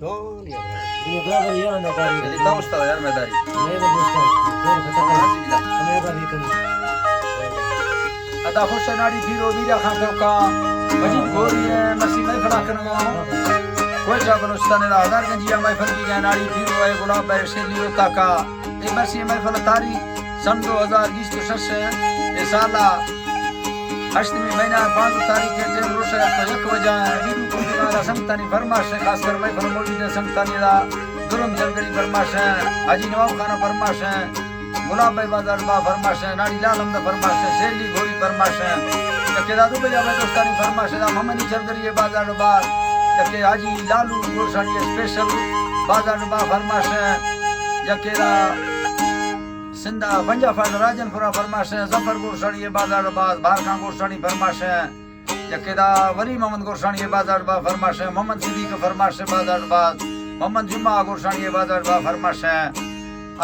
Don ya. ये बराबर ये आना तारी लिखता उस्ताद यार मैदारी मैं भी दोस्त जोर खत्म हमें का भी कर अदा खुश नाड़ी फिरो वीरा खान का मजीद गोरी है मसी में फला करना कोई जागलो उस्ताद ने हजार गंजिया में फरकी गया नाड़ी फिरो है गुलाब है शेली होता का ए मसी में फला तारी सन 2020 से ए साला अष्टमी महीना 5 तारीख के दिन रोशे तो 1 बजे वीरू को वाला संतानी फरमाश है खासकर मैं फरमौजूद संतानी दा दुरम जलगरी फरमाश है हाजी नवाब खाना फरमाश है गुलाब भाई बाजार बा फरमाश है नाड़ी लाल हमदा फरमाश है शेली गोरी फरमाश है के दादू भैया भाई दोस्तानी फरमाश है मोहम्मदी जलगरी बाजार बा के हाजी लालू गोरसानी स्पेशल बाजार बा फरमाश है के सिंधा पंजा फर्द राजनपुरा फरमाश है जफर गोरसानी बाजार बाज भारका गोरसानी फरमाश है यकेदा वली मोहम्मद गोरसानी बाजार बा फरमाश है मोहम्मद सिद्दीक फरमाश है बाजार बाज मोहम्मद जुम्मा गोरसानी बाजार बा फरमाश है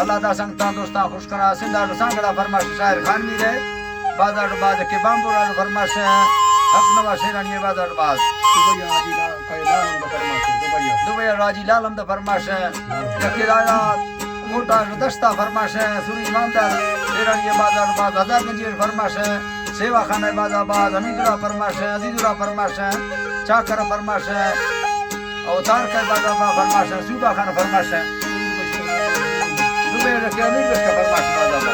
अल्लाह दा संगता दोस्ता खुश करा सिंधा सांगड़ा फरमाश शायर खान भी रे बाजार बाज के बांबूरा फरमाश है अपनवा शेरानी बाजार बाज Dubai Haji la kaila हम फरमाश है दुबई राजी लाल हमदा फरमाश है यकेदा मोटा दस्ता फरमाश है सुरी ईमानदार शेरानी बाजार बाज हजार गंजीर फरमाश है सेवा खाना बाजाबाद हमीदुल्लाह फरमाश है अजीजुल्लाह फरमाश है चाकर फरमाश है अवतार का बाजाबा फरमाश है सूबा खाना फरमाश है दुबई के अमीर का फरमाश बाजाबा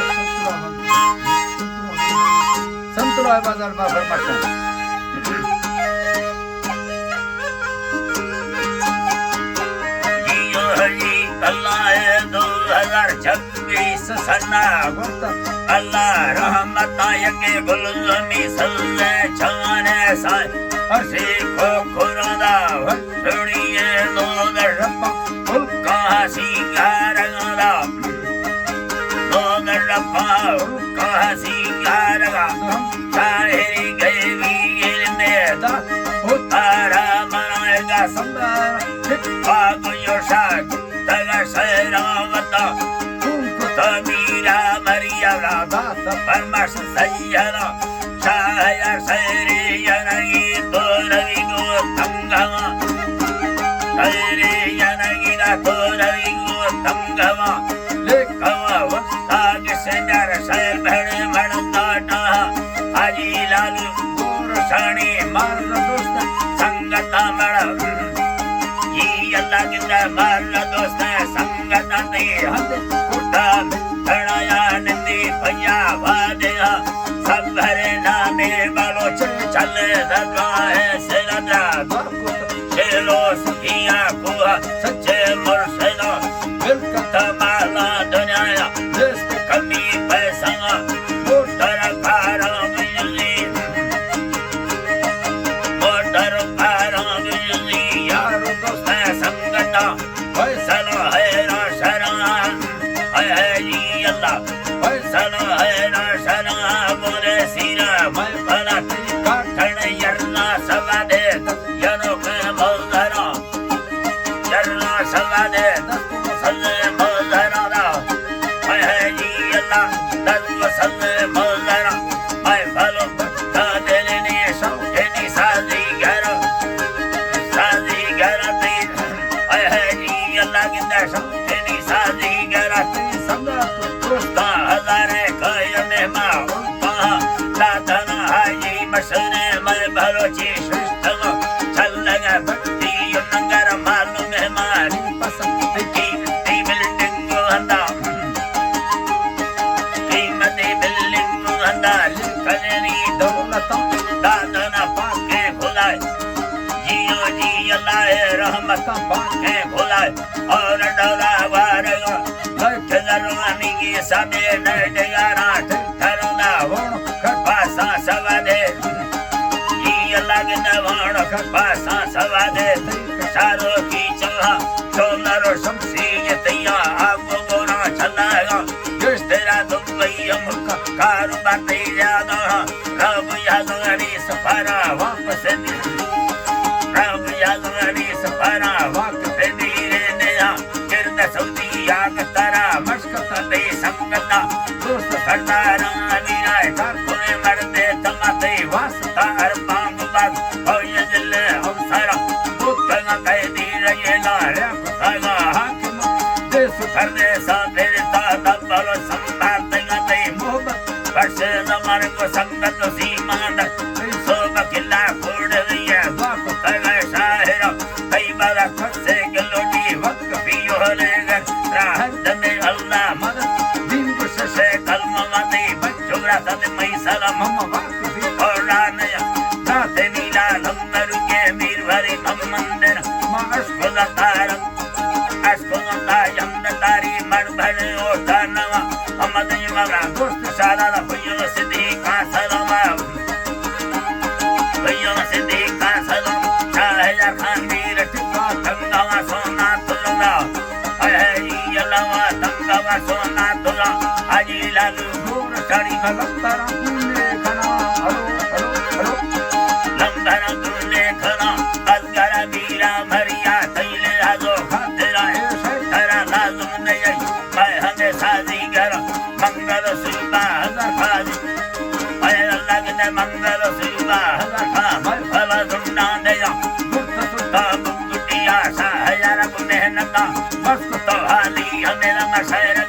संतुला बाजाबा फरमाश है अल्लाह 2026 सना अल्लाह रहमत के गुलमी सल्ले छाने साय हसी को खुरादा वड़िए दो दरपा उनका सिंगारगा दो दरपा उनका सिंगारगा तारी गई ने दा उतारा मनाएगा संबा बाग योशाक तगा शरावता उनको तमीरा मरिया राधा फरमाश सैयरा शाया सैरे यनगी तो रवि गो तंगवा सैरे यनगी ना तो रवि गो तंगवा लेकवा वस्ताग से डर सैर भड़े मड़ताटा हाजी लालू गोरसानी मार दोस्त संगता मड़ा अल्लाह के मारना दोस्त संगत दे हद कुटा धड़ाया नंदी भैया वादे सब भरे नामे बालो चल दगा है सेरा चलो सखिया को सच्चे मुर्शिदा बिल्कुल माला दुनिया जिस कमी पैसा मोटर कारा मिली मोटर कारा मिली यार दोस्त संगता फैसला है ना शरा है जी अल्लाह फैसला है ना शरा बोले सीरा मैं भला काटण यरना सवादे यनो के मौजरा यरना सवादे सल्ले मौजरा है जी अल्लाह दस सल्ले मौजरा मैं भलो बता देने शौके साजी घर अल्लाह की दर्शन तेरी साजी गराती संगत दोस्ता हजारे कायम माउका लादना हाजी मशरे मैं भरोची श्रेष्ठ चल लगा भक्ति नंगर मालूम है मारी पसंद की बिल्डिंग हंदा कीमती बिल्डिंग हंदा लिखनी दौलत दादना पाके खुलाए जियो जी अल्लाह रहमत पाके खुलाए और डरा वारेगा लठ दरवानी की सबे नडेगा रात ठरना वण खपासा सवादे जी अल्लाह के दवाण खपासा सवादे चारो की चला सोनरो शमसी तैया आपको गोरा चलाएगा जिस तेरा दुबई मुल्क कार बातें ज्यादा रब यादगारी सफारा वापस रब यादगारी सफारा वापस धीरे नया किरद सऊदी आग तारा मशक दे संगता दोस्त सरदार मीरा का कोई मर्दे तमाते वास्ता अरबांग बाग और ये दिल हम सारा बुत का कह दी रहे ना सारा कुतागा हाकिम दे सुखरने सा तेरे ताता बलो संभाल तेगा ते मोहब्बत वर्षे नमर को संगत सीमान सो बकिला कोड दिया बाप तगा शाहिरा कई बार खसे गलोटी वक्त पियो लेगर राहत में अल्लाह मदद दिन को से कलमा मते बच्चों तद मई सलाम वक्त भी औलाने दाते नीला नंबर के मीर भरी मंदिर माशकुला तारक अशकुला यमन तारी मर भरे ओटा नवा अमद यमरा दोस्त सारा भइयो सिद्दीका सलाम भइयो सिद्दीका सलाम शाहजा खान वीर टिका तंगावा सोना तुरंगा अहे यलावा तंगावा सोना तुरा हाजी लालू दूर साड़ी गलतारा पुणे खना हलो लंदरा पुणे खना असगरा मीरा मरिया तैले आजो खातेरा तेरा लाजू नहीं मैं हमें साजी कर मंगल सुबह हजार खाजी मैं अल्लाह के मंगल सुबह हजार खा मैं फला दुन्ना नया गुट सुता गुटिया सा हजार गुने नका बस तो हाली हमें लंगा शहर